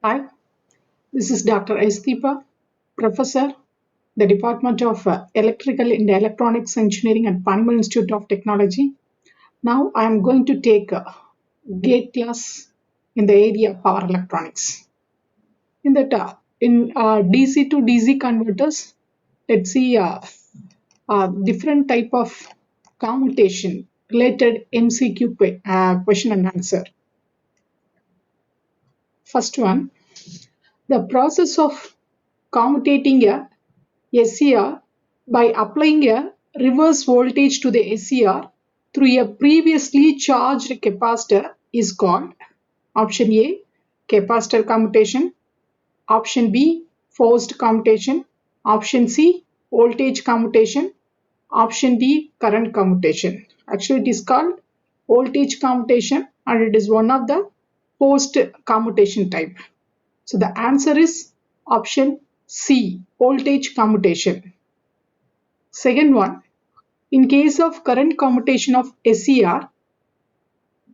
Hi, this is Dr. S. Deepa, Professor, the Department of Electrical and Electronics Engineering at Panimal Institute of Technology. Now I am going to take a GATE class in the area of power electronics. In DC to DC converters, let's see different type of commutation related MCQ question and answer. First one, the process of commutating a SCR by applying a reverse voltage to the SCR through a previously charged capacitor is called option A, capacitor commutation, option B, forced commutation, option C, voltage commutation, option D, current commutation. Actually it is called voltage commutation and it is one of the forced commutation type. So the answer is option C, voltage commutation. Second one, in case of current commutation of SCR,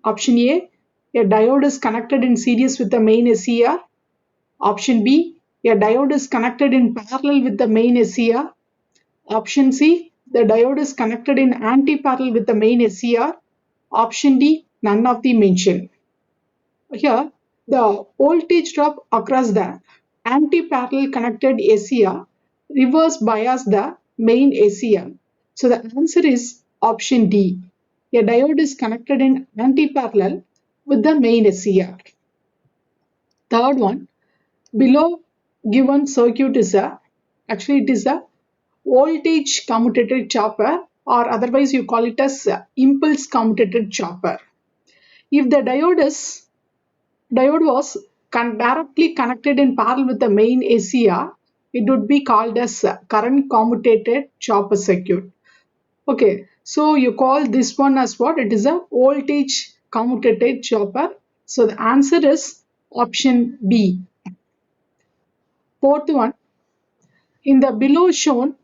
option A, a diode is connected in series with the main SCR. Option B, a diode is connected in parallel with the main SCR. Option C, the diode is connected in anti-parallel with the main SCR. Option D, none of the mentioned. Here, the voltage drop across the anti-parallel connected SCR reverse bias the main SCR. So the answer is option D. A diode is connected in anti-parallel with the main SCR. Third one, below given circuit is a voltage commutated chopper, or otherwise you call it as impulse commutated chopper. If the diode was directly connected in parallel with the main SCR, it would be called as current commutated chopper circuit. Okay, so you call this one as what? It is a voltage commutated chopper. So the answer is option B. Fourth one, in the below shown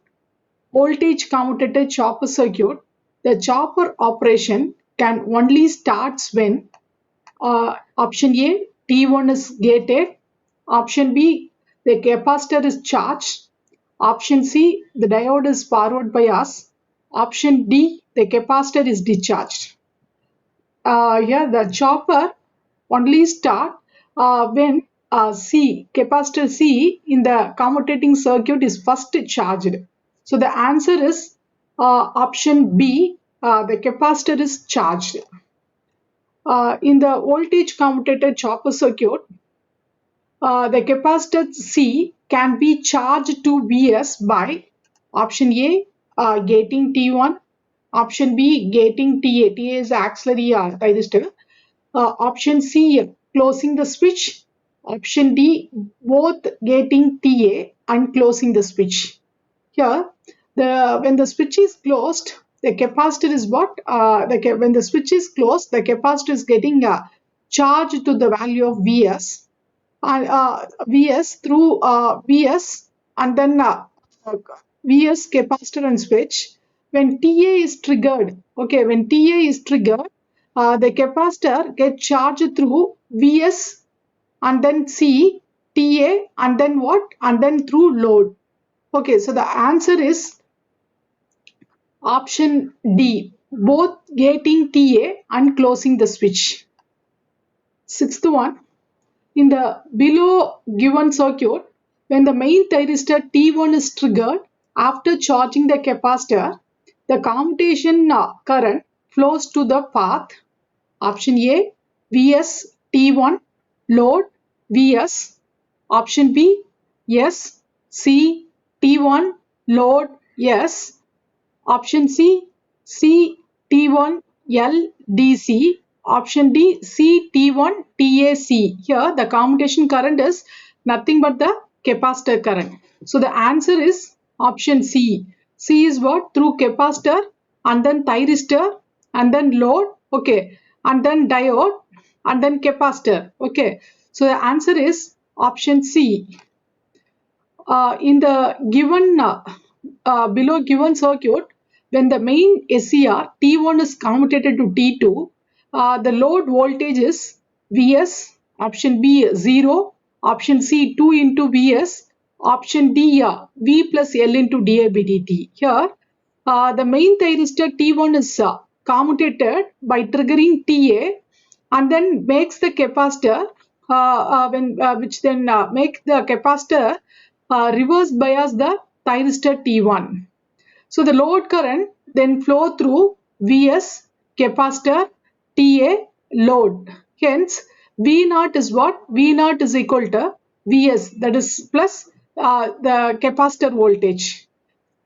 voltage commutated chopper circuit, the chopper operation can only starts when option A, T1 is gated. Option B, the capacitor is charged. Option C, the diode is forward bias. Option D, the capacitor is discharged. Here the chopper only start when capacitor C in the commutating circuit is first charged. So the answer is option B, the capacitor is charged. In the voltage commutated chopper circuit, the capacitor C can be charged to Vs by option A, gating T1, option B, gating TA. TA is auxiliary resistor. Option C, closing the switch. Option D, both gating TA and closing the switch. Here, when the switch is closed, the capacitor is what? When the switch is closed, the capacitor is getting charged to the value of Vs. Vs through Vs and then Vs capacitor and switch. When TA is triggered, okay, when TA is triggered, the capacitor gets charged through Vs and then C, TA and then what? And then through load. Okay, so the answer is option D, both gating TA and closing the switch. Sixth one, in the below given circuit, when the main thyristor T1 is triggered after charging the capacitor, the commutation current flows to the path option A, Vs T1 load Vs, option B, S C T1 load S, option C, T1 L DC, option D, T1 TAC. Here the commutation current is nothing but the capacitor current. So the answer is option C. C is what? Through capacitor and then thyristor and then load, okay, and then diode and then capacitor, okay. So the answer is option C. In the given below given circuit, when the main SCR T1 is commutated to T2, the load voltage is Vs, option B 0, Option C 2 into Vs. Option D V plus L into di by dt. Here the main thyristor T1 is commutated by triggering Ta and then makes the capacitor which then make the capacitor reverse bias the thyristor T1. So the load current then flow through Vs, capacitor, Ta, load. Hence, V0 is what? V0 is equal to Vs, that is plus the capacitor voltage.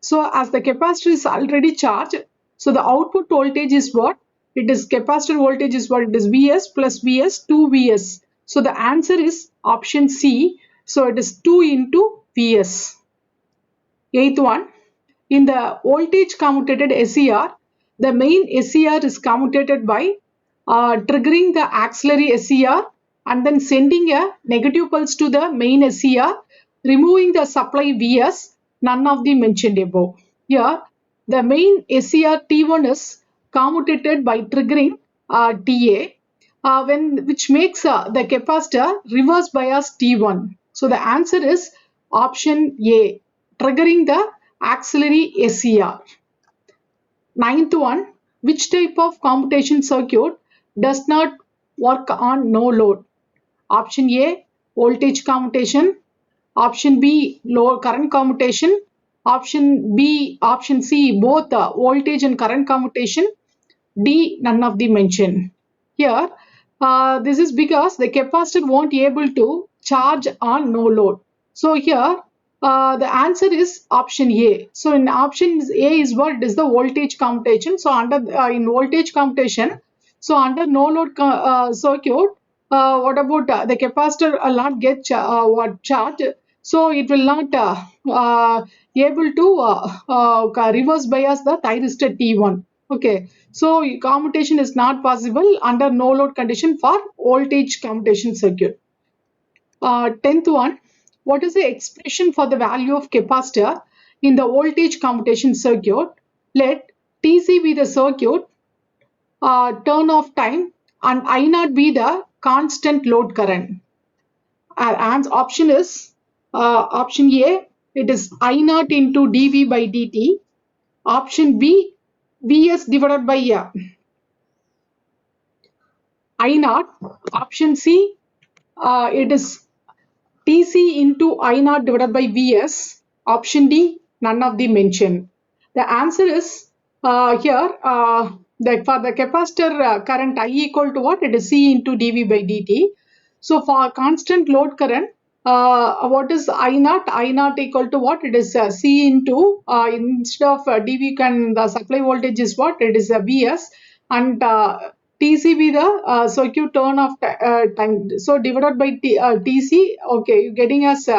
So as the capacitor is already charged, so the output voltage is what? It is capacitor voltage is what? It is Vs plus Vs 2 Vs. So the answer is option C. So it is 2 into Vs. Eighth one. In the voltage commutated SCR, the main SCR is commutated by triggering the auxiliary SCR and then sending a negative pulse to the main SCR, removing the supply Vs, none of the mentioned above. Here, the main SCR T1 is commutated by triggering Ta, which makes the capacitor reverse bias T1. So the answer is option A, triggering the auxiliary SCR. Ninth one, which type of commutation circuit does not work on no load? Option A, voltage commutation. Option B, low current commutation. Option C, both voltage and current commutation. D, none of the mentioned. Here, this is because the capacitor won't be able to charge on no load. So here, the answer is option A. So in option A is what? It is the voltage commutation. So under in voltage commutation, so under no load circuit, what about the capacitor will not get charge? So it will not able to reverse bias the thyristor T1. Okay, so commutation is not possible under no load condition for voltage commutation circuit. 10th one, what is the expression for the value of capacitor in the voltage commutation circuit? Let Tc be the circuit turn off time and I0 be the constant load current. Our option is option A, it is I0 into dV by dt. Option B, Vs divided by I0. Option C, it is Tc into I0 divided by Vs. Option D, none of the mentioned. The answer is here for the capacitor current I equal to what? It is C into dV by dt. So for constant load current, what is I0? I0 equal to what? It is C into instead of dV, the supply voltage is what? It is Vs, and Tc be the circuit turn of time. So divided by Tc. Okay, you're getting as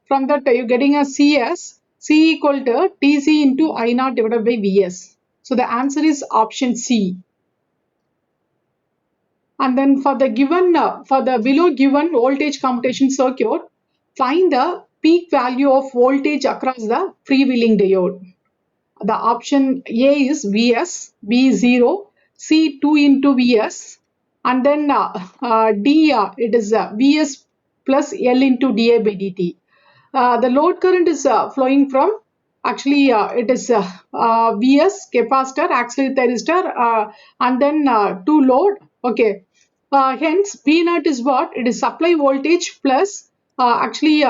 from that you're getting a CS. C equal to Tc into I0 divided by Vs. So the answer is option C. And then for the given for the below given voltage commutation circuit, find the peak value of voltage across the freewheeling diode. The option A is Vs, B 0, C 2 into Vs, and then D it is Vs plus L into di by dt. The load current is flowing from actually it is Vs capacitor, auxiliary thyristor, and then to load. Okay. Hence, V0 is what? It is supply voltage plus initially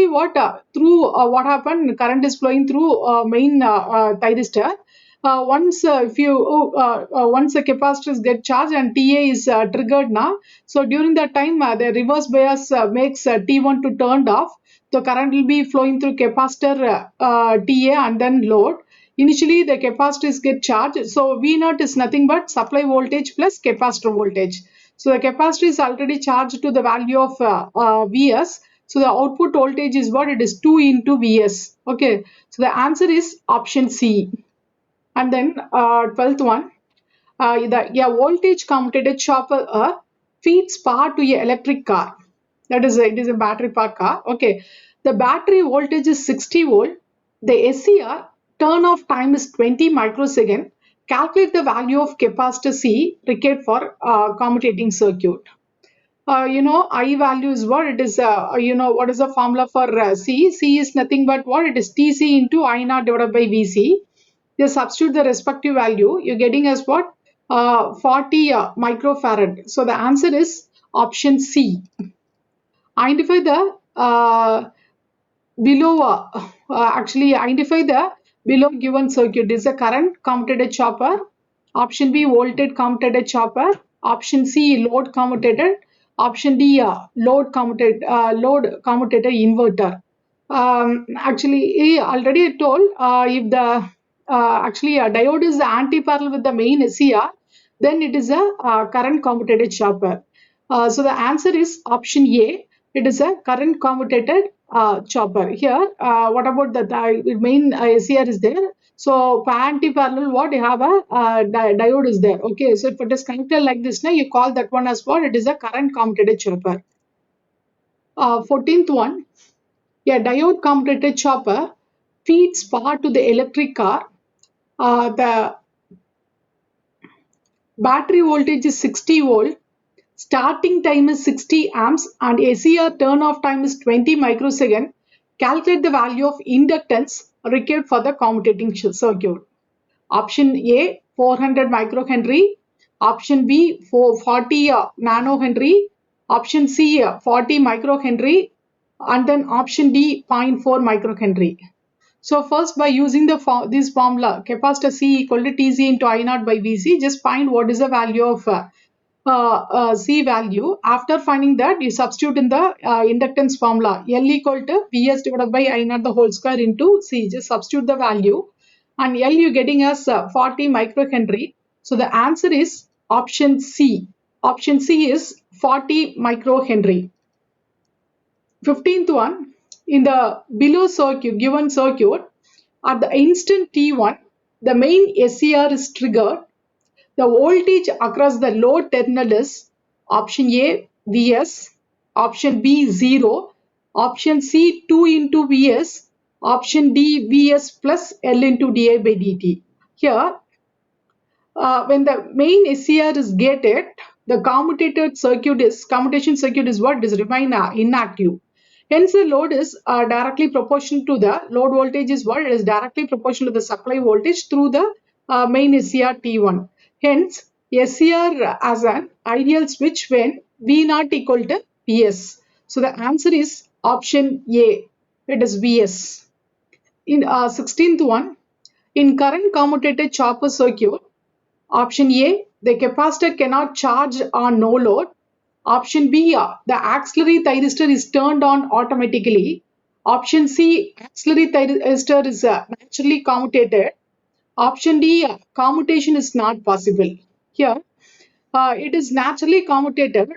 what through what happened? Current is flowing through main thyristor. Once if you once the capacitors get charged and Ta is triggered now, so during that time the reverse bias makes T1 to turned off. The current will be flowing through capacitor Ta and then load. Initially, the capacitors get charged. So V0 is nothing but supply voltage plus capacitor voltage. So the capacitor is already charged to the value of Vs. So the output voltage is what? It is 2 into Vs. Okay. So the answer is option C. And then 12th one, the voltage commutated chopper feeds power to an electric car. That is, it is a battery powered car. Okay. The battery voltage is 60 volt. The SCR turn off time is 20 microsecond. Calculate the value of capacitor C required for commutating circuit. I value is what it is. What is the formula for C? C is nothing but what it is TC into I naught divided by VC. You substitute the respective value. You're getting as what 40 microfarad. So the answer is option C. Identify the below actually identify the below given circuit. Is a current commutator chopper, option B voltage commutator chopper, option C load commutator, option D load commutator inverter. Actually already I told if the actually a diode is anti-parallel with the main SCR, then it is a current commutator chopper. So the answer is option A. It is a current commutator chopper. Here, what about the main SCR is there? So for anti-parallel, what you have a diode is there. Okay, so if it is connected like this, now you call that one as what? It is a current commutator chopper. 14th one, a diode commutator chopper feeds power to the electric car. The battery voltage is 60 volt. Starting time is 60 amps and SCR turn off time is 20 microsecond. Calculate the value of inductance required for the commutating circuit. Option A 400 microhenry, option B 40 nanohenry, option C 40 microhenry, and then option D 0.4 microhenry. So first by using this formula capacitor C equal to Tc into I naught by Vc, just find what is the value of C value. After finding that, you substitute in the inductance formula L equal to Vs divided by I naught the whole square into C. Just substitute the value and L you getting as 40 microhenry. So the answer is option C. Option C is 40 microhenry. 15th one, in the below circuit, given circuit, at the instant T1, the main SCR is triggered. The voltage across the load terminal is option A Vs, option B 0, option C 2 into Vs, option D Vs plus L into di by dt. Here, when the main SCR is gated, the commutation circuit is what is remain inactive. Hence, the load is directly proportional to the load voltage is what is directly proportional to the supply voltage through the main SCR T1. Hence, SCR as an ideal switch when V naught equal to Vs. So the answer is option A. It is Vs. In 16th one, in current commutator chopper circuit, option A, the capacitor cannot charge on no load. Option B, the auxiliary thyristor is turned on automatically. Option C, auxiliary thyristor is naturally commutated. Option D, commutation is not possible. Here, it is naturally commutated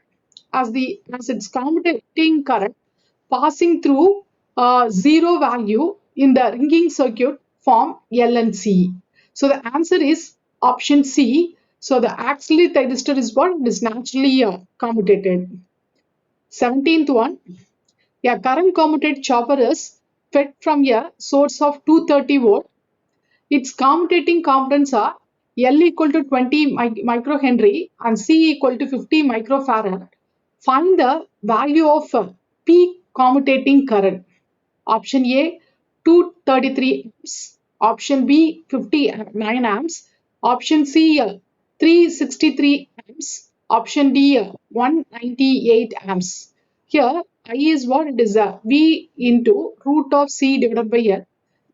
as its commutating current passing through zero value in the ringing circuit form L and C. So the answer is option C. So the auxiliary thyristor is what is naturally commutated. 17th one, a current commutated chopper is fed from a source of 230 volt. Its commutating components are L equal to 20 microhenry and C equal to 50 microfarad. Find the value of peak commutating current. Option A 233 amps, option B 59 amps, option C 363 amps, option D 198 amps. Here I is what it is V into root of C divided by L,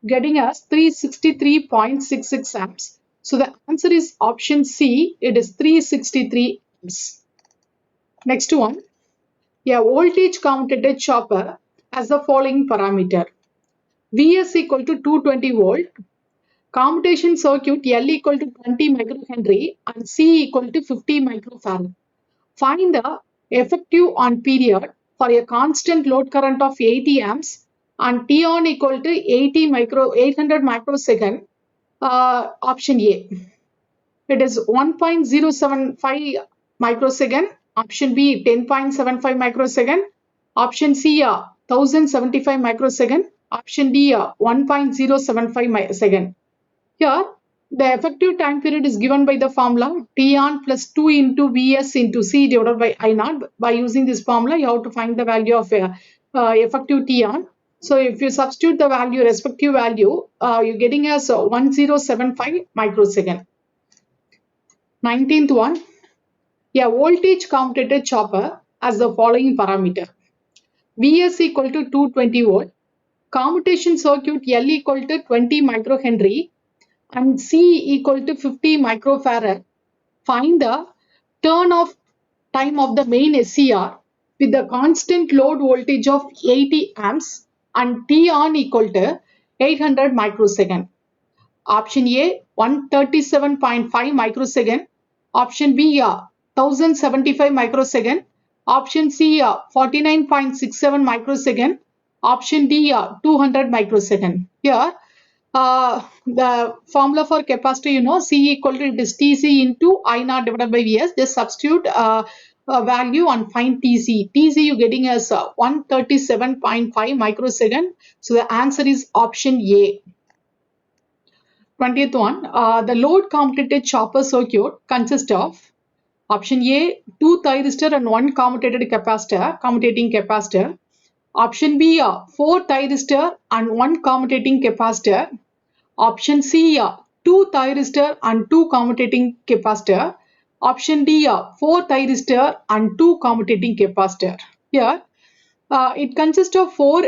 getting us 363.66 amps. So the answer is option C. It is 363 amps. Next one, a voltage commutator chopper has the following parameter. Vs equal to 220 volt, commutation circuit L equal to 20 microhenry and C equal to 50 microfarad. Find the effective on period for a constant load current of 80 amps and T on equal to 800 microsecond. Option A. It is 1.075 microsecond. Option B 10.75 microsecond. Option C 1075 microsecond. Option D 1.075 second. Here The effective time period is given by the formula T on plus 2 into Vs into C divided by I naught. By using this formula, you have to find the value of effective T on. So if you substitute the value, respective value, you're getting as 1075 microsecond. 19th one, a voltage commutator chopper has the following parameter. Vs equal to 220 volt, commutation circuit L equal to 20 microhenry, and C equal to 50 microfarad. Find the turn off time of the main SCR with the constant load voltage of 80 amps and T on equal to 800 microsecond. Option A 137.5 microsecond. Option B 1075 microsecond. Option C 49.67 microsecond. Option D 200 microsecond. Here the formula for capacitor, you know, C equal to, it is TC into I naught divided by Vs. Just substitute a value and find TC. TC you getting as 137.5 microsecond. So the answer is option A. 20th one, the load commutator chopper circuit consists of option A, 2 thyristor and 1 commutating capacitor. Option B, 4 thyristor and 1 commutating capacitor. Option C, 2 thyristor and 2 commutating capacitor. Option D, 4 thyristor and 2 commutating capacitor. Here, it consists of 4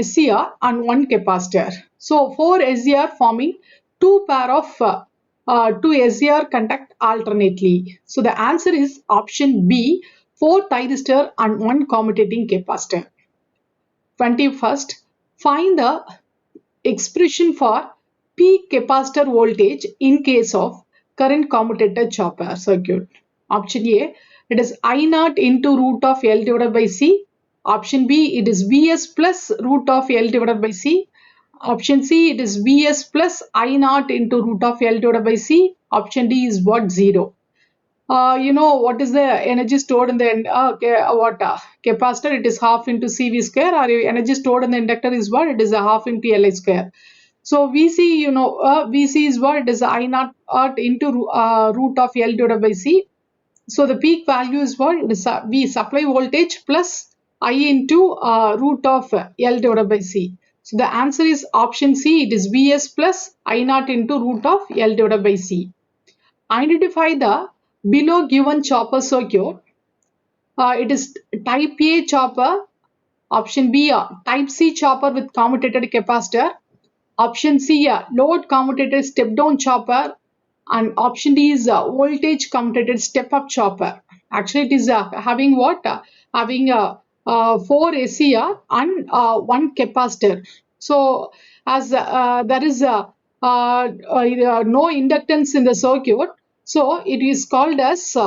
SCR and 1 capacitor. So 4 SCR forming 2 pair of 2 SCR conduct alternately. So the answer is option B, 4 thyristor and 1 commutating capacitor. 21st, find the expression for peak capacitor voltage in case of current commutator chopper circuit. Option A, it is I naught into root of L divided by C. Option B, it is Vs plus root of L divided by C. Option C, it is Vs plus I naught into root of L divided by C. Option D is what? 0. You know what is the energy stored in the capacitor? It is half into CV square, or energy stored in the inductor is what? It is a half into Li square. So Vc, you know, Vc is what? It is I naught into root of L divided by C. So the peak value is what? It is V supply voltage plus I into root of L divided by C. So the answer is option C. It is Vs plus I naught into root of L divided by C. Identify the below given chopper circuit. It is type A chopper. Option B, type C chopper with commutated capacitor. Option C, load commutated step down chopper. And option D is voltage commutated step up chopper. Actually, it is having what? Having 4 SCR and 1 capacitor. So as there is no inductance in the circuit, so it is called as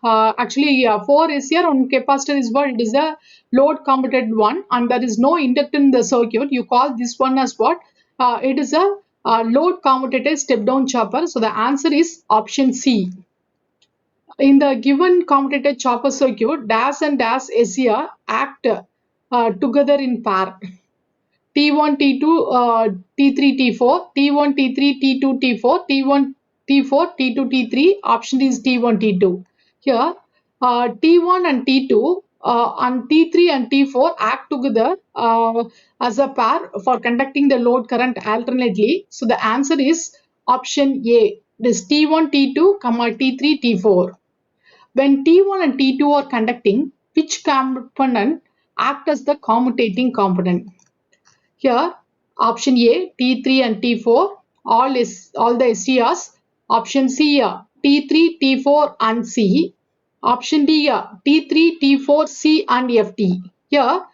actually 4 SCR on capacitor is what? It is a load commutated one, and there is no inductance in the circuit. You call this one as what? It is a load commutated step down chopper. So the answer is option C. In the given commutated chopper circuit, dash and dash SCR act together in pair. T1, T2, T3, T4, T1, T3, T2, T4, T1, T4, T2, T3. Option is T1, T2. Here, T1 and T2 and T3 and T4 act together as a pair for conducting the load current alternately. So the answer is option A. This T1, T2, T3, T4. When T1 and T2 are conducting, which component act as the commutating component? Here, option A, T3 and T4, all the SCRs. Option C, T3, T4 and C. Option D, T3, T4, C and FT. Here,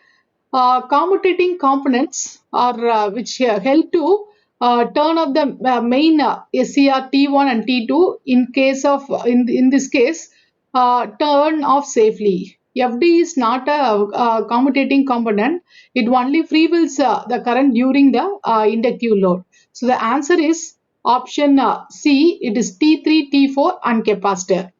commutating components are which help to turn off the main SCR T1 and T2 in case of in this case turn off safely. FD is not a commutating component. It only free wheels the current during the inductive load. So the answer is option C. It is T3, T4 and capacitor.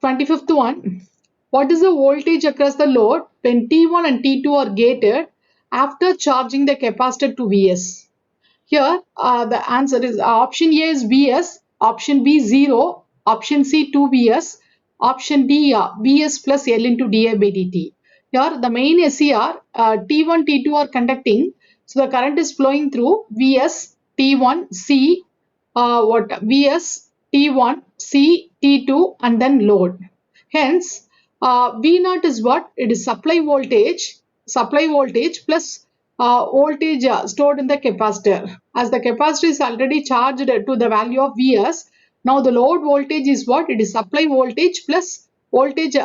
25th one. What is the voltage across the load when T1 and T2 are gated after charging the capacitor to Vs? Here, the answer is option A is Vs, option B 0, option C 2 Vs, option D Vs plus L into di by dt. Here, the main SCR T1, T2 are conducting, so the current is flowing through Vs, T1, C, Vs, T1, C, T2, and then load. Hence, V naught is what? It is supply voltage plus voltage stored in the capacitor. As the capacitor is already charged to the value of Vs, now the load voltage is what? It is supply voltage plus voltage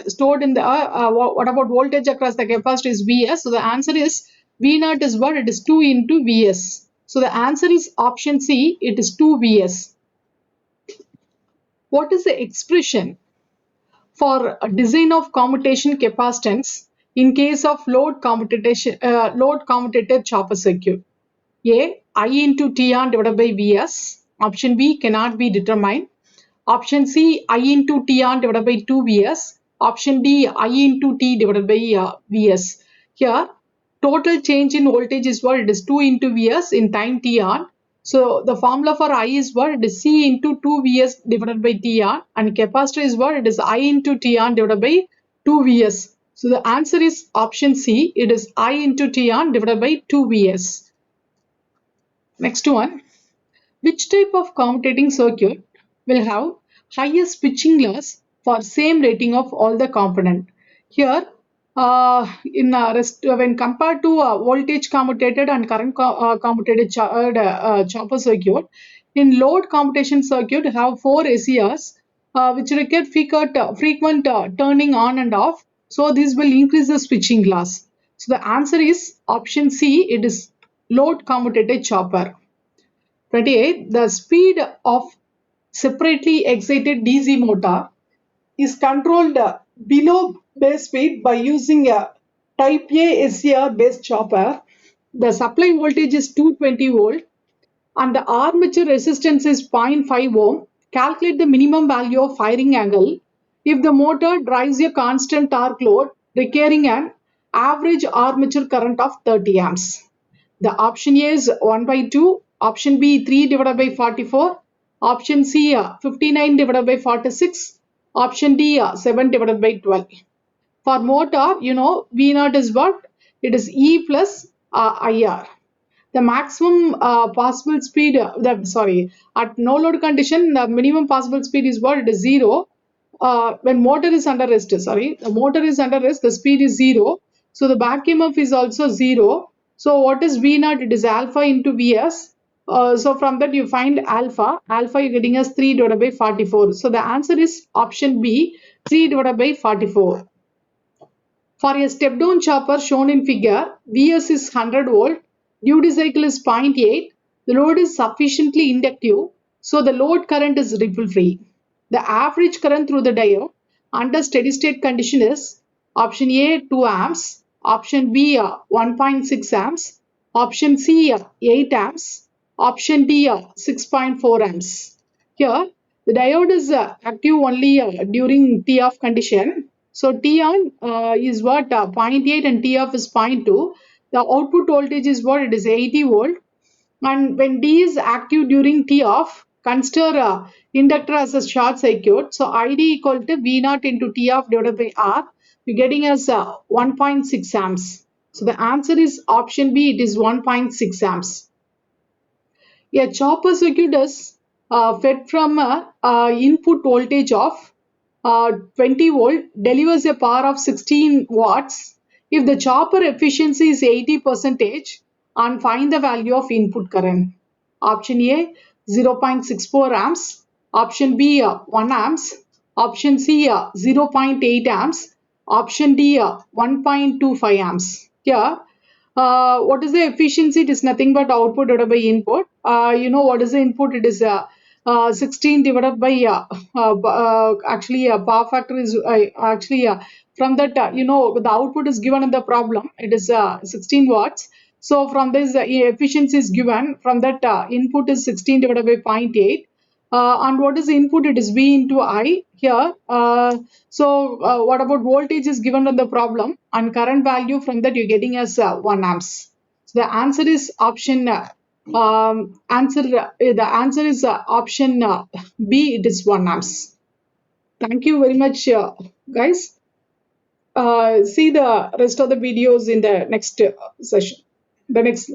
stored in the, what about voltage across the capacitor is Vs. So the answer is V naught is what? It is 2 into Vs. So the answer is option C, it is 2 Vs. What is the expression for a design of commutation capacitance in case of load commutator chopper circuit? A. I into T on divided by Vs. Option B cannot be determined. Option C. I into T on divided by 2 Vs. Option D. I into T divided by Vs. Here, total change in voltage is what? It is 2 into Vs in time T on. So the formula for I is what? It is C into 2 Vs divided by T on, and capacitor is what? It is I into T on divided by 2 Vs. So the answer is option C. It is I into T on divided by 2 Vs. Next one. Which type of commutating circuit will have higher switching loss for same rating of all the component? Here, when compared to voltage commutated and current commutated chopper circuit, in load commutation circuit have 4 SCRs which require frequent turning on and off. So this will increase the switching loss. So the answer is option C. It is load commutated chopper. 28. The speed of separately excited DC motor is controlled below base speed by using a type A SCR based chopper. The supply voltage is 220 volt and the armature resistance is 0.5 ohm. Calculate the minimum value of firing angle if the motor drives a constant torque load requiring an average armature current of 30 amps. The option A is 1 by 2, option B 3 divided by 44, option C 59 divided by 46, option D 7 divided by 12. For motor, you know, V naught is what? It is E plus IR. The maximum possible speed, at no load condition, the minimum possible speed is what? It is 0. When motor is under rest, the motor is under rest, the speed is 0. So the back EMF is also 0. So what is V naught? It is alpha into Vs. So from that you find alpha. Alpha you're getting as 3 divided by 44. So the answer is option B, 3 divided by 44. For a step-down chopper shown in figure, Vs is 100 volt, duty cycle is 0.8, the load is sufficiently inductive, so the load current is ripple-free. The average current through the diode under steady-state condition is option A 2 amps, option B 1.6 amps, option C 8 amps, option D 6.4 amps. Here, the diode is active only during T-off condition. So T on is what? 0.8 and T off is 0.2. The output voltage is what? It is 80 volt. And when D is active during T off, consider inductor as a short circuit. So ID equal to V naught into T off divided by R. You're getting as 1.6 amps. So the answer is option B. It is 1.6 amps. A chopper circuit is fed from input voltage of 20 volt, delivers a power of 16 watts. If the chopper efficiency is 80% and find the value of input current. Option A 0.64 amps, option B 1 amps, option C 0.8 amps, option D 1.25 amps. Here, what is the efficiency? It is nothing but output divided by input. You know what is the input? It is 16 divided by actually power factor is from that you know the output is given in the problem. It is 16 watts. So from this efficiency is given from that input is 16 divided by 0.8. And what is the input? It is V into I here. So what about voltage is given on the problem and current value from that you're getting as 1 amps. So the answer is option The answer is option B. It is 1 amps. Thank you very much, guys. See the rest of the videos in the next session, the next